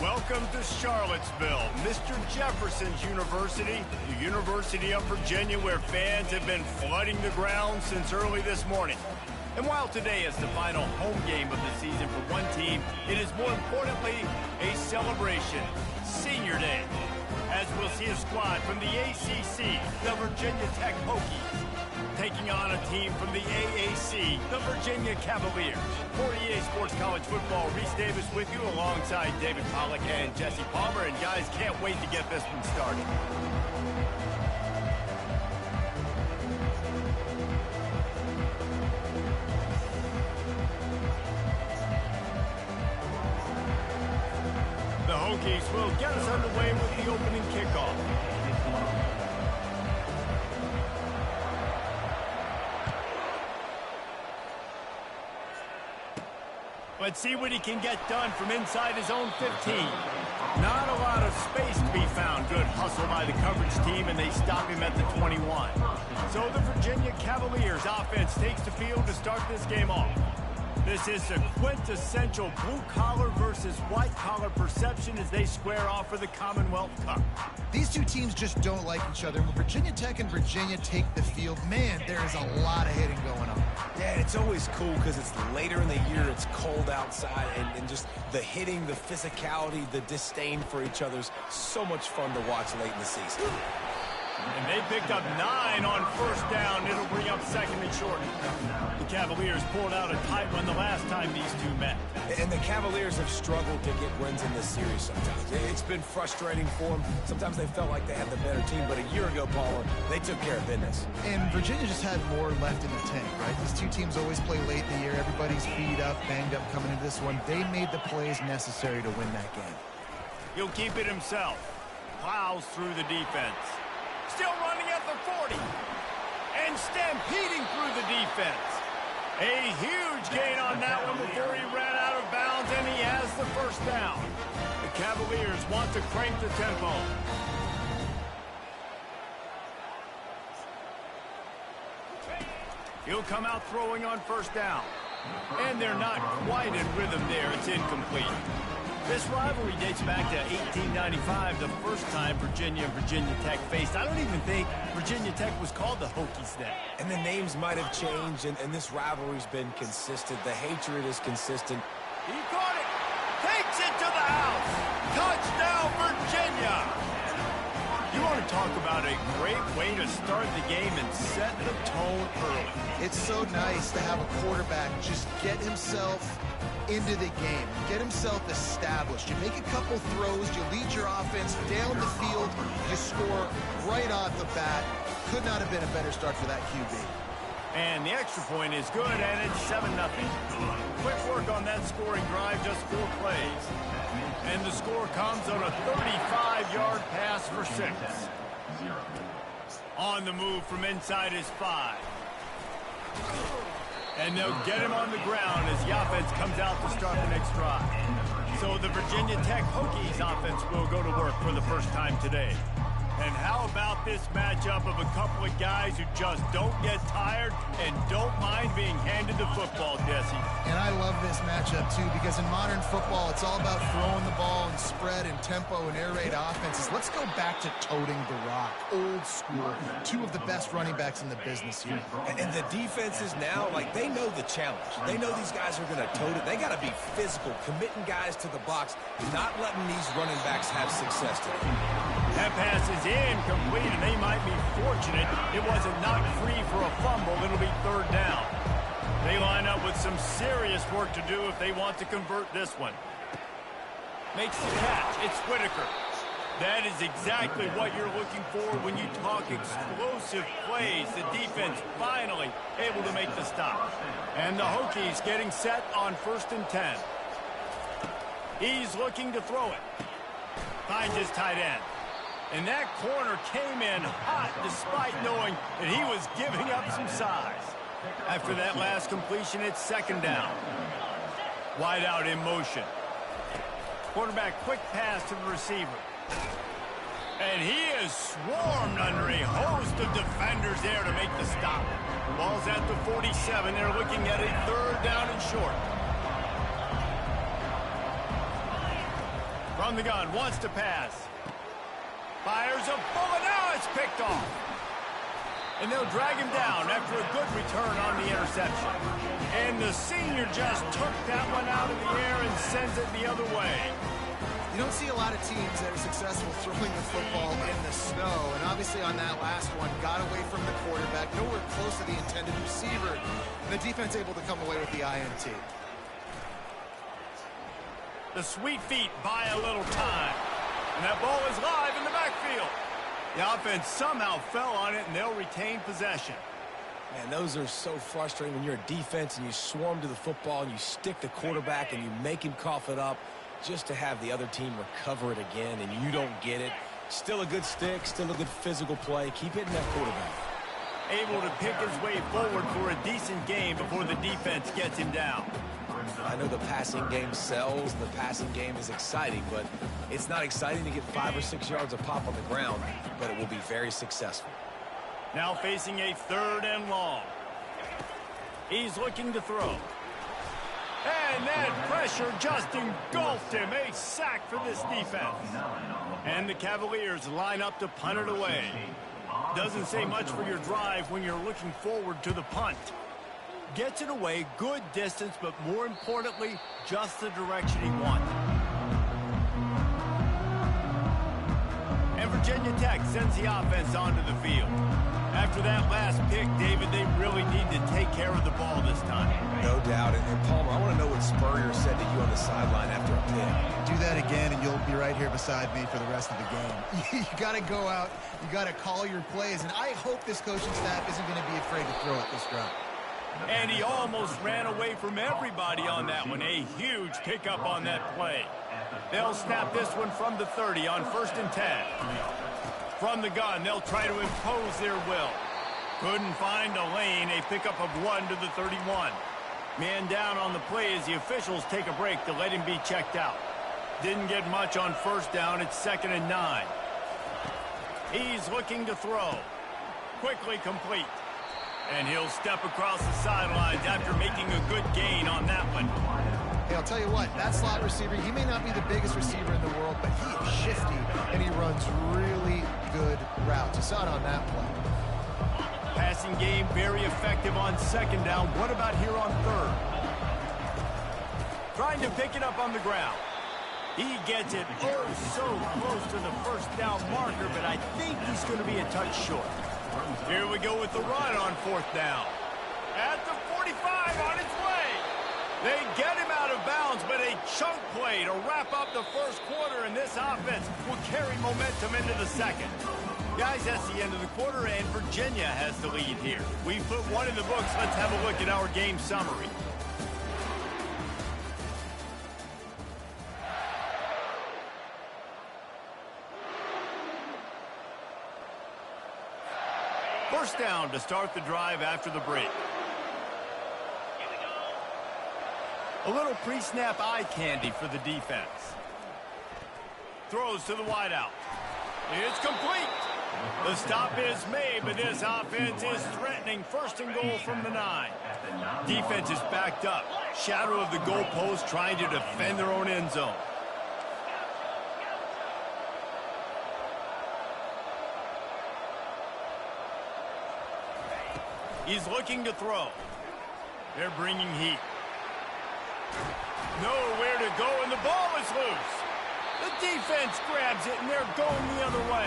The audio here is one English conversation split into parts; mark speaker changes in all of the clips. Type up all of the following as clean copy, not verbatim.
Speaker 1: Welcome to Charlottesville, Mr. Jefferson's University, the University of Virginia, where fans have been flooding the ground since early this morning. And while today is the final home game of the season for one team, it is more importantly a celebration, Senior Day, as we'll see a squad from the ACC, the Virginia Tech Hokies, taking on a team from the AAC, the Virginia Cavaliers. For EA Sports College Football, Reese Davis with you alongside David Pollack and Jesse Palmer. And guys, can't wait to get this one started. The Hokies will get us underway with the opening kickoff. Let's see what he can get done from inside his own 15. Not a lot of space to be found. Good hustle by the coverage team, and they stop him at the 21. So the Virginia Cavaliers offense takes the field to start this game off. This is a quintessential blue-collar versus white-collar perception as they square off for the Commonwealth Cup.
Speaker 2: These two teams just don't like each other. When Virginia Tech and Virginia take the field, man, there is a lot of hitting going on.
Speaker 3: Yeah, it's always cool because it's later in the year, it's cold outside, and just the hitting, the physicality, the disdain for each other's so much fun to watch late in the season.
Speaker 1: And they picked up 9 on first down. It'll bring up second and short. The Cavaliers pulled out a tight one the last time these two met.
Speaker 3: And the Cavaliers have struggled to get wins in this series sometimes. It's been frustrating for them. Sometimes they felt like they had the better team, but a year ago, Paula, they took care of business.
Speaker 2: And Virginia just had more left in the tank, right? These two teams always play late in the year. Everybody's beat up, banged up coming into this one. They made the plays necessary to win that game.
Speaker 1: He'll keep it himself. Plows through the defense. Still running at the 40. And stampeding through the defense. A huge gain on that one before he ran out of bounds, and he has the first down. The Cavaliers want to crank the tempo. He'll come out throwing on first down. And they're not quite in rhythm there. It's incomplete. This rivalry dates back to 1895, the first time Virginia and Virginia Tech faced. I don't even think Virginia Tech was called the Hokies then.
Speaker 3: And the names might have changed, and this rivalry's been consistent. The hatred is consistent.
Speaker 1: He caught it. Takes it to the house. Touchdown, Virginia. You want to talk about a great way to start the game and set the tone early.
Speaker 2: It's so nice to have a quarterback just get himself into the game, get himself established. You make a couple throws, you lead your offense down the field, you score right off the bat. Could not have been a better start for that QB.
Speaker 1: And the extra point is good, and it's 7-0. Quick work on that scoring drive, just 4 plays. And the score comes on a 35-yard pass for 6. On the move from inside his 5. And they'll get him on the ground as the offense comes out to start the next drive. So the Virginia Tech Hokies offense will go to work for the first time today. And how about this matchup of a couple of guys who just don't get tired and don't mind being handed the football, Jesse?
Speaker 2: And I love this matchup, too, because in modern football, it's all about throwing the ball and spread and tempo and air raid offenses. Let's go back to toting the rock. Old school. 2 of the best running backs in the business here.
Speaker 3: And the defenses now, like, they know the challenge. They know these guys are going to tote it. They got to be physical, committing guys to the box, not letting these running backs have success today.
Speaker 1: That pass is incomplete, and they might be fortunate it wasn't knocked free for a fumble. It'll be 3rd down. They line up with some serious work to do if they want to convert this one. Makes the catch. It's Whitaker. That is exactly what you're looking for when you talk explosive plays. The defense finally able to make the stop. And the Hokies getting set on 1st and 10. He's looking to throw it. Finds his tight end. And that corner came in hot despite knowing that he was giving up some size. After that last completion, it's 2nd down. Wide out in motion. Quarterback quick pass to the receiver. And he is swarmed under a host of defenders there to make the stop. Ball's at the 47. They're looking at a 3rd down and short. From the gun, wants to pass. Fires a bullet. Now it's picked off. And they'll drag him down after a good return on the interception. And the senior just took that one out of the air and sends it the other way.
Speaker 2: You don't see a lot of teams that are successful throwing the football in the snow. And obviously on that last one, got away from the quarterback, nowhere close to the intended receiver. And the defense able to come away with the INT.
Speaker 1: The Sweet Feet buy a little time. And that ball is live in the backfield. The offense somehow fell on it, and they'll retain possession.
Speaker 3: Man, those are so frustrating when you're a defense and you swarm to the football and you stick the quarterback and you make him cough it up just to have the other team recover it again, and you don't get it. Still a good stick, still a good physical play. Keep hitting that quarterback.
Speaker 1: Able to pick his way forward for a decent game before the defense gets him down.
Speaker 3: I know the passing game sells, and the passing game is exciting, but it's not exciting to get 5 or 6 yards of pop on the ground, but it will be very successful.
Speaker 1: Now facing a 3rd and long. He's looking to throw. And that pressure just engulfed him. A sack for this defense. And the Cavaliers line up to punt it away. Doesn't say much for your drive when you're looking forward to the punt. Gets it away, good distance, but more importantly, just the direction he wanted. And Virginia Tech sends the offense onto the field. After that last pick, David, they really need to take care of the ball this time.
Speaker 3: No doubt. And Palmer, I want to know what Spurrier said to you on the sideline after a pick.
Speaker 2: Do that again, and you'll be right here beside me for the rest of the game. You got to go out. You got to call your plays. And I hope this coaching staff isn't going to be afraid to throw it this drive.
Speaker 1: And he almost ran away from everybody on that one. A huge pickup on that play. They'll snap this one from the 30 on 1st and 10. From the gun, they'll try to impose their will. Couldn't find a lane. A pickup of 1 to the 31. Man down on the play as the officials take a break to let him be checked out. Didn't get much on 1st down. It's 2nd and 9. He's looking to throw. Quickly complete. And he'll step across the sidelines after making a good gain on that one.
Speaker 2: Hey, I'll tell you what, that slot receiver, he may not be the biggest receiver in the world, but he is shifty, and he runs really good routes. You saw it on that play.
Speaker 1: Passing game very effective on 2nd down. What about here on 3rd? Trying to pick it up on the ground. He gets it oh so close to the 1st down marker, but I think he's going to be a touch short. Here we go with the run on 4th down. At the 45 on its way. They get him out of bounds, but a chunk play to wrap up the 1st quarter, and this offense will carry momentum into the 2nd. Guys, that's the end of the quarter, and Virginia has the lead here. We put one in the books. Let's have a look at our game summary. First down to start the drive after the break. A little pre-snap eye candy for the defense. Throws to the wideout. It's complete. The stop is made, but this offense is threatening. 1st and goal from the 9. Defense is backed up. Shadow of the goalpost trying to defend their own end zone. He's looking to throw. They're bringing heat. Nowhere to go, and the ball is loose. The defense grabs it, and they're going the other way.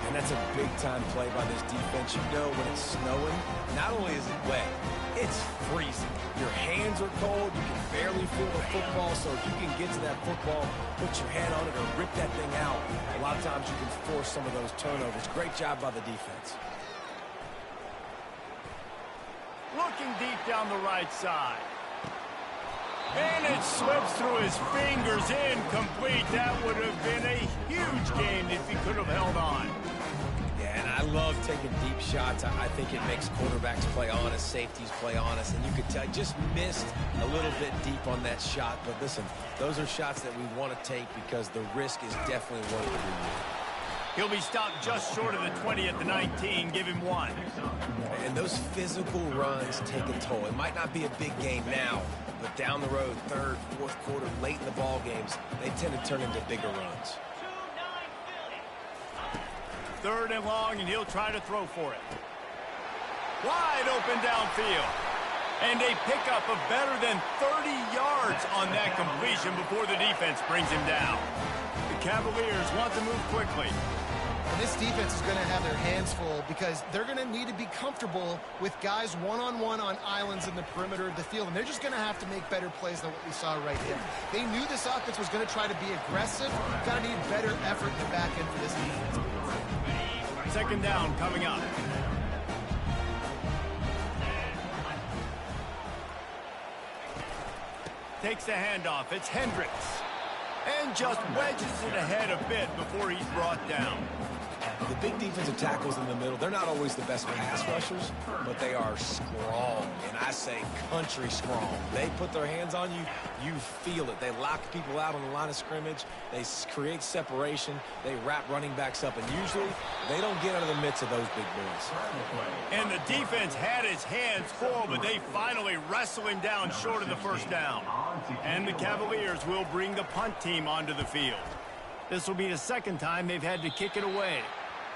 Speaker 3: And that's a big-time play by this defense. You know when it's snowing, not only is it wet, it's freezing. Your hands are cold. You can barely feel the football, so if you can get to that football, put your hand on it, or rip that thing out, a lot of times you can force some of those turnovers. Great job by the defense.
Speaker 1: Looking deep down the right side. And it slips through his fingers, incomplete. That would have been a huge game if he could have held on.
Speaker 3: Yeah, and I love taking deep shots. I think it makes quarterbacks play honest, safeties play honest, and you could tell just missed a little bit deep on that shot. But listen, those are shots that we want to take because the risk is definitely worth the reward.
Speaker 1: He'll be stopped just short of the 20 at the 19. Give him 1.
Speaker 3: And those physical runs take a toll. It might not be a big game now, but down the road, third, fourth quarter, late in the ball games, they tend to turn into bigger runs.
Speaker 1: 3rd and long, and he'll try to throw for it. Wide open downfield. And a pickup of better than 30 yards on that completion before the defense brings him down. The Cavaliers want to move quickly.
Speaker 2: And this defense is going to have their hands full because they're going to need to be comfortable with guys one-on-one on islands in the perimeter of the field. And they're just going to have to make better plays than what we saw right here. They knew this offense was going to try to be aggressive. Got to need better effort in the back end for this defense.
Speaker 1: 2nd down coming up. Takes the handoff. It's Hendricks. And just wedges it ahead a bit before he's brought down.
Speaker 3: The big defensive tackles in the middle, they're not always the best pass rushers, but they are strong, and I say country strong. They put their hands on you, you feel it. They lock people out on the line of scrimmage. They create separation. They wrap running backs up, and usually they don't get out of the midst of those big boys.
Speaker 1: And the defense had his hands full, but they finally wrestle him down short of the 1st down. And the Cavaliers will bring the punt team onto the field. This will be the 2nd time they've had to kick it away.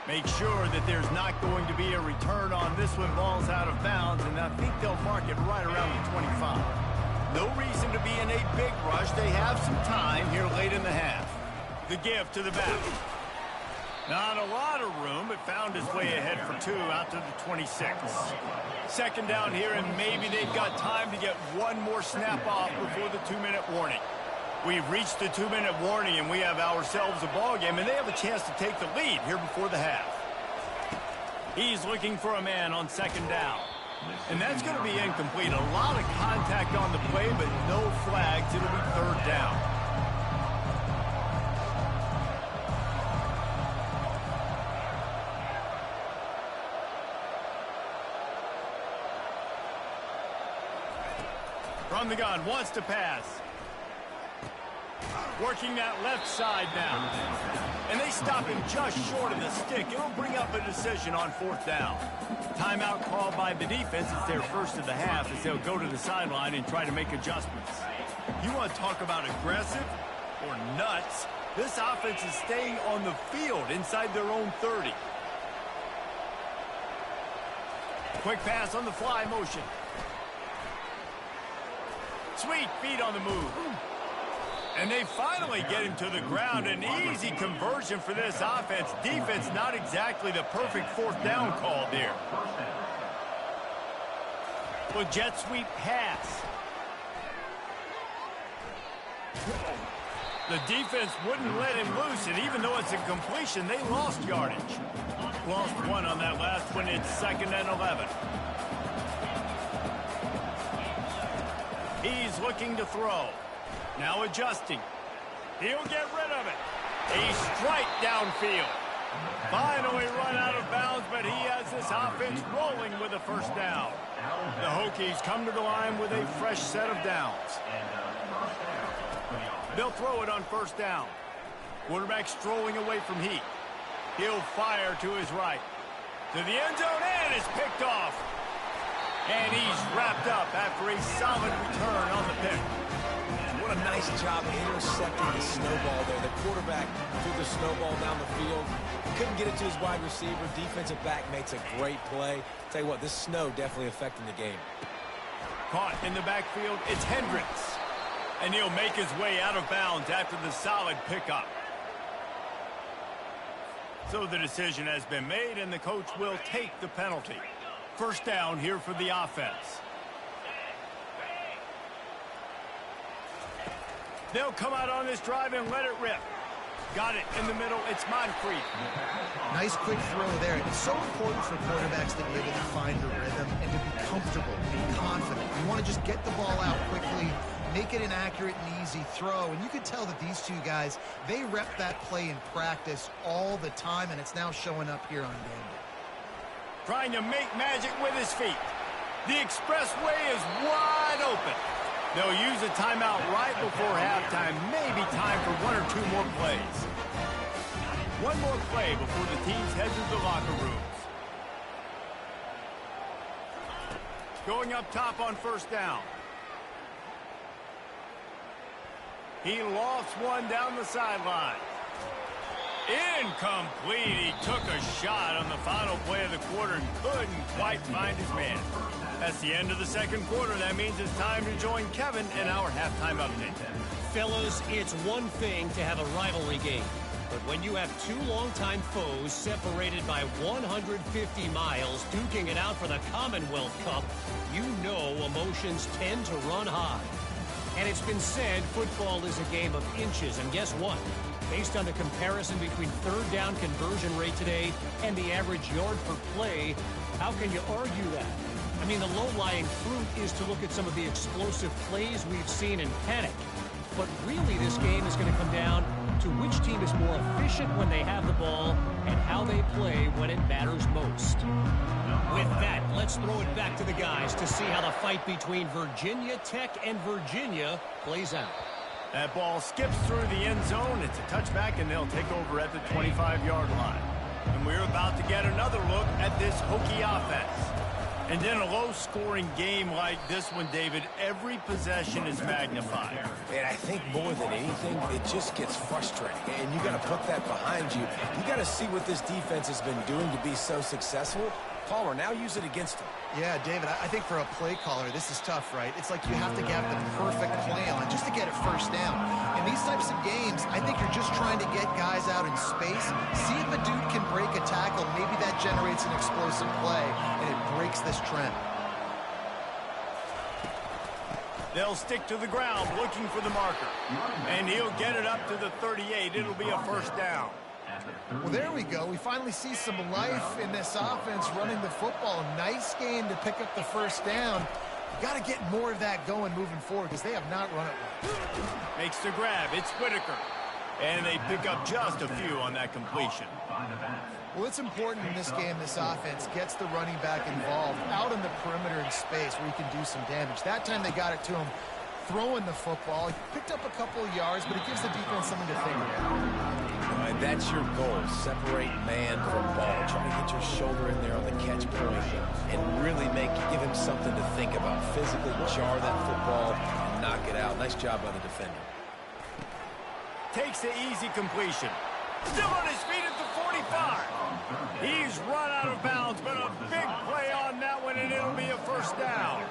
Speaker 1: Make sure that there's not going to be a return on this one. Ball's out of bounds, and I think they'll mark it right around the 25. No reason to be in a big rush. They have some time here late in the half. The give to the back. Not a lot of room, but found his way ahead for 2 out to the 26. 2nd down here, and maybe they've got time to get one more snap off before the 2-minute warning. We've reached the 2-minute warning, and we have ourselves a ball game, and they have a chance to take the lead here before the half. He's looking for a man on 2nd down. And that's going to be incomplete. A lot of contact on the play, but no flags. It'll be 3rd down. From the gun, wants to pass. Working that left side now. And they stop him just short of the stick. It'll bring up a decision on 4th down. Timeout called by the defense. It's their first of the half as they'll go to the sideline and try to make adjustments. You want to talk about aggressive or nuts? This offense is staying on the field inside their own 30. Quick pass on the fly motion. Sweet feet on the move. And they finally get him to the ground. An easy conversion for this offense. Defense not exactly the perfect 4th down call there. Well, jet sweep pass. The defense wouldn't let him loose, and even though it's a completion, they lost yardage. Lost 1 on that last one. It's 2nd and 11. He's looking to throw. Now adjusting. He'll get rid of it. A strike downfield. Finally run out of bounds, but he has this offense rolling with a 1st down. The Hokies come to the line with a fresh set of downs. They'll throw it on 1st down. Quarterback strolling away from Heat. He'll fire to his right. To the end zone, and it's picked off. And he's wrapped up after a solid return on the pick.
Speaker 3: What a nice job intercepting the snowball there. The quarterback threw the snowball down the field. Couldn't get it to his wide receiver. Defensive back makes a great play. Tell you what, this snow definitely affecting the game.
Speaker 1: Caught in the backfield, it's Hendricks. And he'll make his way out of bounds after the solid pickup. So the decision has been made, and the coach will take the penalty. 1st down here for the offense. They'll come out on this drive and let it rip. Got it in the middle. It's Moncrief.
Speaker 2: Nice quick throw there. It's so important for quarterbacks to be able to find a rhythm and to be comfortable, be confident. You want to just get the ball out quickly, make it an accurate and easy throw. And you can tell that these two guys, they rep that play in practice all the time, and it's now showing up here on game day.
Speaker 1: Trying to make magic with his feet. The expressway is wide open. They'll use a timeout right before halftime. Maybe time for 1 or 2 more plays. One more play before the teams head to the locker rooms. Going up top on first down. He lofts one down the sideline. Incomplete. He took a shot on the final play of the quarter and couldn't quite find his man. That's the end of the second quarter. That means it's time to join Kevin in our halftime update.
Speaker 4: Fellas, it's one thing to have a rivalry game, but when you have two longtime foes separated by 150 miles duking it out for the Commonwealth Cup, you know emotions tend to run high. And it's been said football is a game of inches, and guess what? Based on the comparison between third down conversion rate today and the average yard per play, how can you argue that? I mean, the low-lying fruit is to look at some of the explosive plays we've seen in panic. But really, this game is going to come down to which team is more efficient when they have the ball and how they play when it matters most. With that, let's throw it back to the guys to see how the fight between Virginia Tech and Virginia plays out.
Speaker 1: That ball skips through the end zone. It's a touchback, and they'll take over at the 25-yard line. And we're about to get another look at this Hokie offense. And in a low-scoring game like this one, David, every possession is magnified.
Speaker 3: And I think more than anything, it just gets frustrating. And you got to put that behind you. You got to see what this defense has been doing to be so successful. Palmer, now use it against him.
Speaker 2: Yeah, David, I think for a play caller, this is tough, right? It's like you have to have the perfect play on just to get it first down. In these types of games, I think you're just trying to get guys out in space, see if a dude can break a tackle. Maybe that generates an explosive play, and it breaks this trend.
Speaker 1: They'll stick to the ground looking for the marker. And he'll get it up to the 38. It'll be a first down.
Speaker 2: Well, there we go. We finally see some life in this offense running the football. Nice game to pick up the first down. Got to get more of that going moving forward because they have not run it well.
Speaker 1: Makes the grab. It's Whitaker. And they pick up just a few on that completion.
Speaker 2: Well, it's important in this game this offense gets the running back involved out in the perimeter in space where he can do some damage. That time they got it to him throwing the football. He picked up a couple of yards, but it gives the defense something to think about.
Speaker 3: And that's your goal. Separate man from ball. Try to get your shoulder in there on the catch point and really give him something to think about. Physically jar that football and knock it out. Nice job by the defender.
Speaker 1: Takes the easy completion. Still on his feet at the 45. He's run out of bounds, but a big play on that one, and it'll be a first down.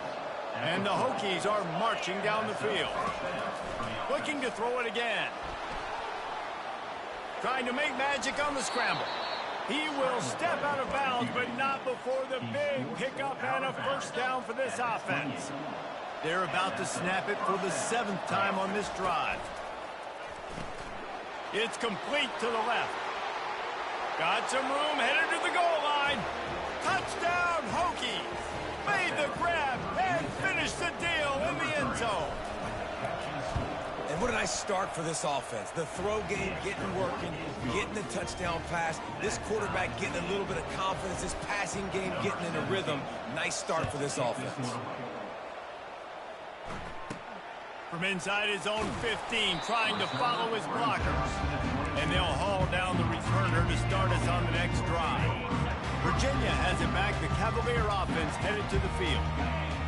Speaker 1: And the Hokies are marching down the field. Looking to throw it again. Trying to make magic on the scramble. He will step out of bounds, but not before the big pickup and a first down for this offense. They're about to snap it for the 7th time on this drive. It's complete to the left. Got some room, headed to the goal line. Touchdown, Hokies. Made the grab and finished the deal in the end zone.
Speaker 3: And what a nice start for this offense. The throw game getting working, getting the touchdown pass. This quarterback getting a little bit of confidence. This passing game getting in a rhythm. Nice start for this offense.
Speaker 1: From inside his own 15, trying to follow his blockers. And they'll haul down the returner to start us on the next drive. Virginia has it back. The Cavalier offense headed to the field.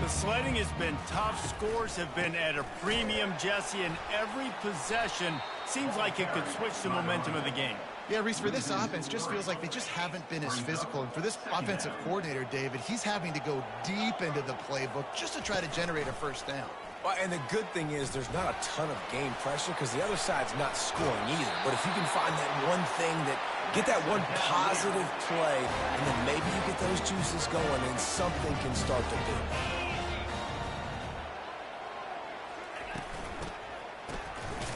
Speaker 1: The sledding has been tough. Scores have been at a premium, Jesse, and every possession seems like it could switch the momentum of the game.
Speaker 2: Yeah, Reese, for this offense, just feels like they just haven't been as physical. And for this offensive coordinator, David, he's having to go deep into the playbook just to try to generate a first down.
Speaker 3: Well, and the good thing is there's not a ton of game pressure because the other side's not scoring either. But if you can find that one thing get that one positive play, and then maybe you get those juices going and something can start to build.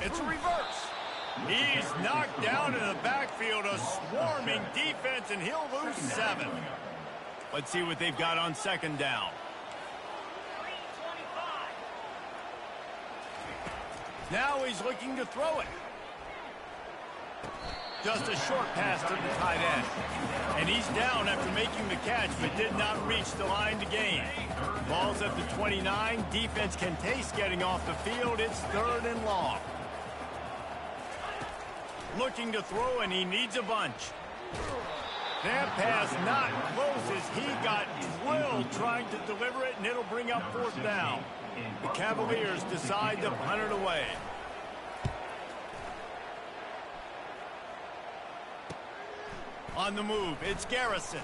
Speaker 1: It's a reverse. He's knocked down in the backfield, a swarming defense, and he'll lose 7. Let's see what they've got on second down. Now he's looking to throw it. Just a short pass to the tight end. And he's down after making the catch, but did not reach the line to gain. Ball's at the 29. Defense can taste getting off the field. It's 3rd and long. Looking to throw, and he needs a bunch. That pass not close as he got drilled trying to deliver it, and it'll bring up fourth down. The Cavaliers decide to punt it away. On the move, it's Garrison.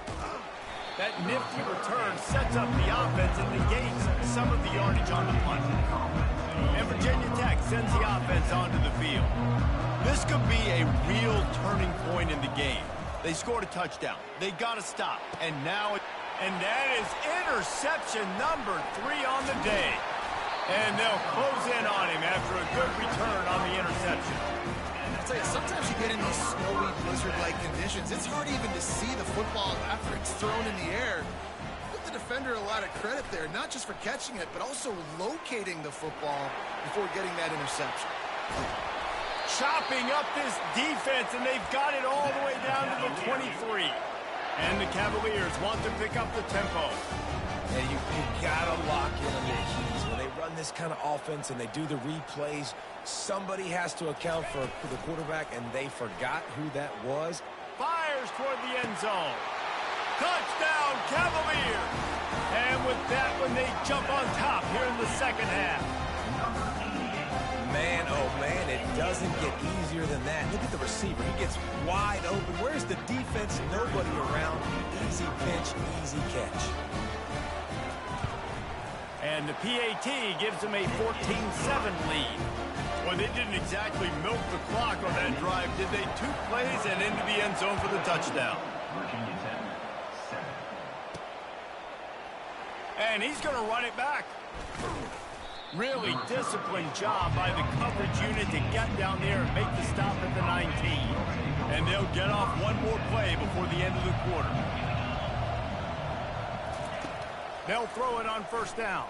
Speaker 1: That nifty return sets up the offense and negates some of the yardage on the punt. And Virginia Tech sends the offense onto the field. This could be a real turning point in the game. They scored a touchdown. They got to stop. And now, and that is interception number 3 on the day. And they'll close in on him after a good return on the interception.
Speaker 2: I'll tell you, sometimes you get in these snowy, blizzard-like conditions. It's hard even to see the football after it's thrown in the air. Give the defender a lot of credit there, not just for catching it, but also locating the football before getting that interception.
Speaker 1: Chopping up this defense, and they've got it all the way down to the 23. And the Cavaliers want to pick up the tempo.
Speaker 3: And you got to lock in on your keys. When they run this kind of offense and they do the replays, somebody has to account for the quarterback, and they forgot who that was.
Speaker 1: Fires toward the end zone. Touchdown, Cavaliers! And with that one, they jump on top here in the second half.
Speaker 3: Man, oh man, it doesn't get easier than that. Look at the receiver. He gets wide open. Where's the defense? Nobody around. Easy pinch, easy catch.
Speaker 1: And the PAT gives them a 14-7 lead. Well, they didn't exactly milk the clock on that drive, did they? 2 plays and into the end zone for the touchdown. And he's going to run it back. Really disciplined job by the coverage unit to get down there and make the stop at the 19. And they'll get off one more play before the end of the quarter. They'll throw it on first down.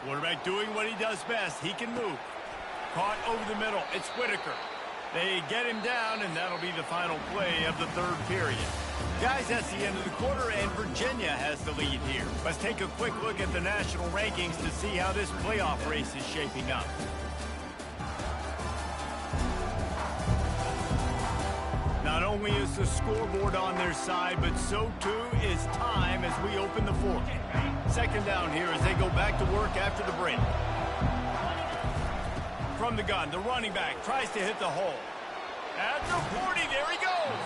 Speaker 1: Quarterback doing what he does best. He can move. Caught over the middle. It's Whitaker. They get him down, and that'll be the final play of the third period. Guys, that's the end of the quarter, and Virginia has the lead here. Let's take a quick look at the national rankings to see how this playoff race is shaping up. Not only is the scoreboard on their side, but so too is time as we open the fourth. Second down here as they go back to work after the break. From the gun, the running back tries to hit the hole. At the 40, there he goes.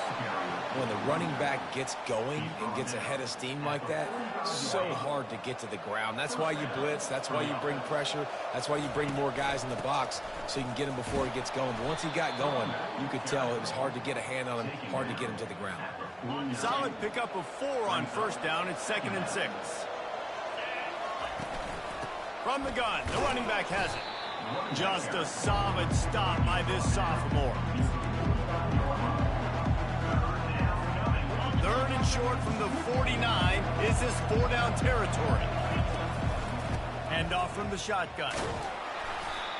Speaker 3: When the running back gets going and gets ahead of steam like that, so hard to get to the ground. That's why you blitz. That's why you bring pressure. That's why you bring more guys in the box so you can get him before he gets going. But once he got going, you could tell it was hard to get a hand on him, hard to get him to the ground.
Speaker 1: Solid pickup of 4 on first down. It's 2nd and 6. From the gun, the running back has it. Just a solid stop by this sophomore. 3rd and short from the 49. Is this 4-down territory? Hand off from the shotgun.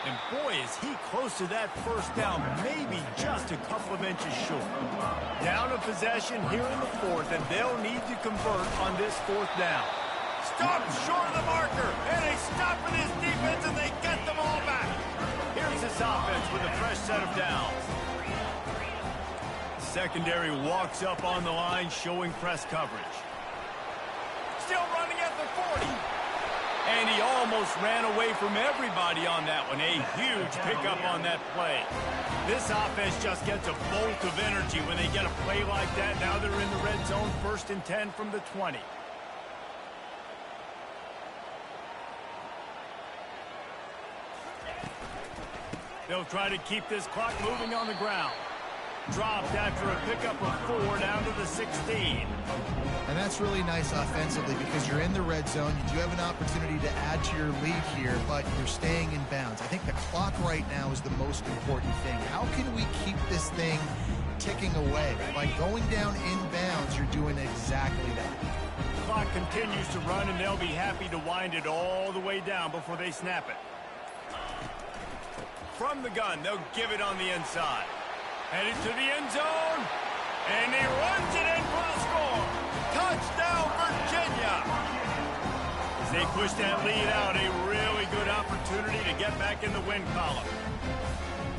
Speaker 1: And boy, is he close to that first down, maybe just a couple of inches short. Down a possession here in the 4th, and they'll need to convert on this 4th down. Stop short of the marker, and they stop with his defense, and they get them all back. Here's this offense with a fresh set of downs. Secondary walks up on the line, showing press coverage. Still running at the 40. And he almost ran away from everybody on that one. A huge pickup on that play. This offense just gets a bolt of energy when they get a play like that. Now they're in the red zone, 1st and 10 from the 20. They'll try to keep this clock moving on the ground. Dropped after a pickup of 4 down to the 16.
Speaker 2: And that's really nice offensively because you're in the red zone. You do have an opportunity to add to your lead here, but you're staying in bounds. I think the clock right now is the most important thing. How can we keep this thing ticking away? By going down in bounds, you're doing exactly that.
Speaker 1: The clock continues to run, and they'll be happy to wind it all the way down before they snap it. From the gun, they'll give it on the inside. Headed to the end zone, and he runs it in for the score. Touchdown, Virginia! As they push that lead out, a really good opportunity to get back in the win column.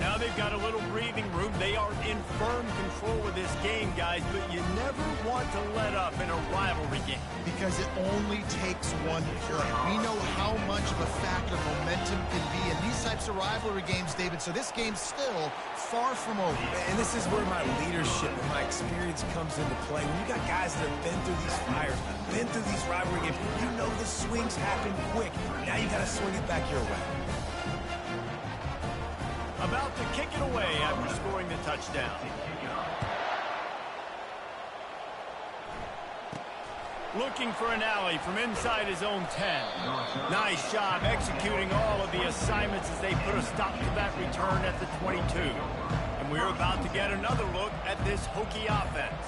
Speaker 1: Now they've got a little breathing room. They are in firm control of this game, guys, but you never want to let up in a rivalry game.
Speaker 2: Because it only takes one play. We know how much of a factor momentum can be in these types of rivalry games, David, so this game's still far from over.
Speaker 3: And this is where my leadership and my experience comes into play. When you got guys that have been through these fires, been through these rivalry games, you know the swings happen quick. Now you got to swing it back your way.
Speaker 1: About to kick it away after scoring the touchdown. Looking for an alley from inside his own 10. Nice job executing all of the assignments as they put a stop to that return at the 22. And we're about to get another look at this Hokie offense.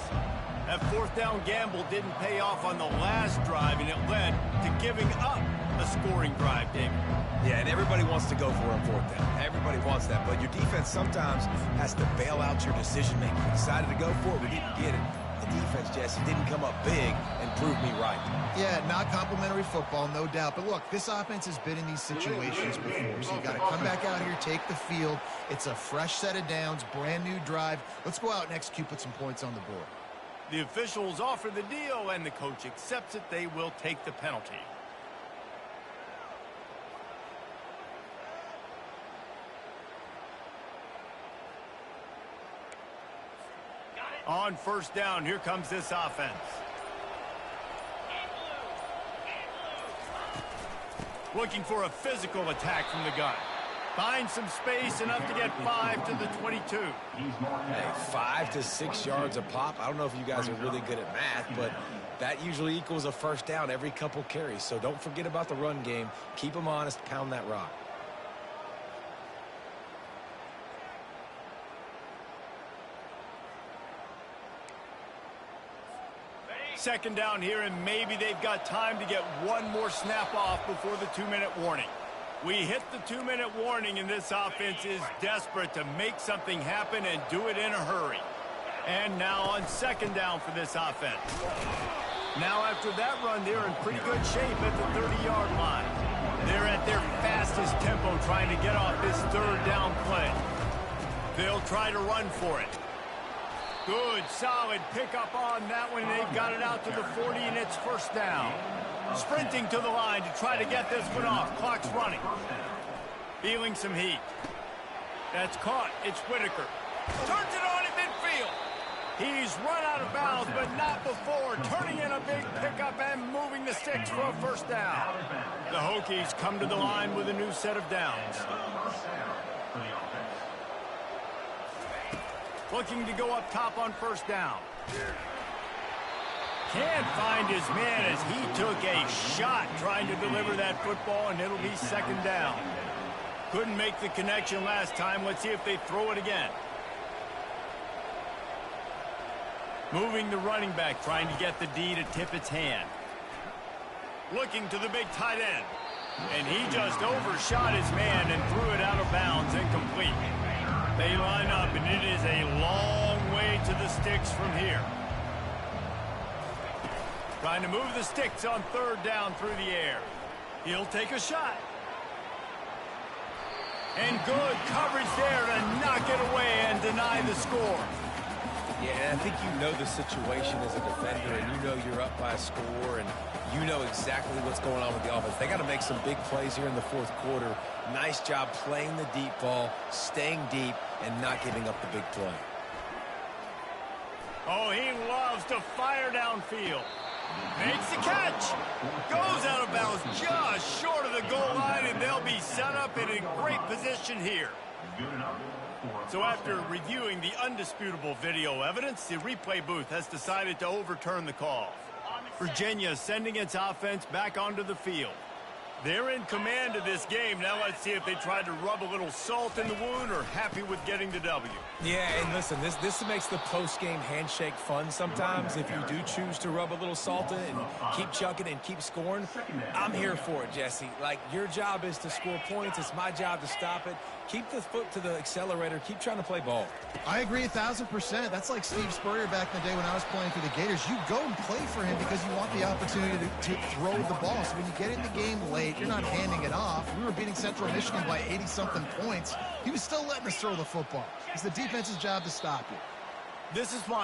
Speaker 1: That fourth down gamble didn't pay off on the last drive, and it led to giving up a scoring drive, David.
Speaker 3: Yeah, and everybody wants to go for a fourth down. Everybody wants that, but your defense sometimes has to bail out your decision-making. We decided to go for it. We didn't get it. The defense, Jesse, didn't come up big and prove me right.
Speaker 2: Yeah, not complimentary football, no doubt. But look, this offense has been in these situations before, so you got to come back out here, take the field. It's a fresh set of downs, brand new drive. Let's go out and execute, put some points on the board.
Speaker 1: The officials offer the deal, and the coach accepts it. They will take the penalty. On first down, here comes this offense. Looking for a physical attack from the gun. Finds some space, enough to get 5 to the 22.
Speaker 3: Hey, 5 to 6 yards a pop. I don't know if you guys are really good at math, but that usually equals a first down every couple carries. So don't forget about the run game. Keep them honest, pound that rock.
Speaker 1: Second down here, and maybe they've got time to get one more snap off before the 2-minute warning. We hit the 2-minute warning, and this offense is desperate to make something happen and do it in a hurry. And now on second down for this offense. Now after that run, they're in pretty good shape at the 30-yard line. They're at their fastest tempo trying to get off this third down play. They'll try to run for it. Good, solid pickup on that one. They've got it out to the 40, and it's first down. Sprinting to the line to try to get this one off. Clock's running. Feeling some heat. That's caught. It's Whitaker. Turns it on at midfield. He's run out of bounds, but not before. Turning in a big pickup and moving the sticks for a first down. The Hokies come to the line with a new set of downs. Looking to go up top on first down. Can't find his man as he took a shot trying to deliver that football, and it'll be second down. Couldn't make the connection last time. Let's see if they throw it again. Moving the running back, trying to get the D to tip its hand. Looking to the big tight end. And he just overshot his man and threw it out of bounds, incomplete. They line up, and it is a long way to the sticks from here. Trying to move the sticks on third down through the air. He'll take a shot. And good coverage there to knock it away and deny the score.
Speaker 3: Yeah, I think you know the situation as a defender, and you know you're up by a score, and you know exactly what's going on with the offense. They got to make some big plays here in the fourth quarter. Nice job playing the deep ball, staying deep, and not giving up the big play.
Speaker 1: Oh, he loves to fire downfield. Makes the catch. Goes out of bounds just short of the goal line, and they'll be set up in a great position here. So after reviewing the undisputable video evidence, the replay booth has decided to overturn the call. Virginia sending its offense back onto the field. They're in command of this game. Now let's see if they try to rub a little salt in the wound or happy with getting the W.
Speaker 3: Yeah, and listen, this makes the post-game handshake fun sometimes. If you do choose to rub a little salt in and keep chucking and keep scoring, I'm here for it, Jesse. Like, your job is to score points. It's my job to stop it. Keep the foot to the accelerator. Keep trying to play ball.
Speaker 2: I agree 1,000%. That's like Steve Spurrier back in the day when I was playing for the Gators. You go and play for him because you want the opportunity to throw the ball. So when you get in the game late, late, you're not handing it off. We were beating Central Michigan by 80-something points. He was still letting us throw the football. It's the defense's job to stop you.
Speaker 1: This is why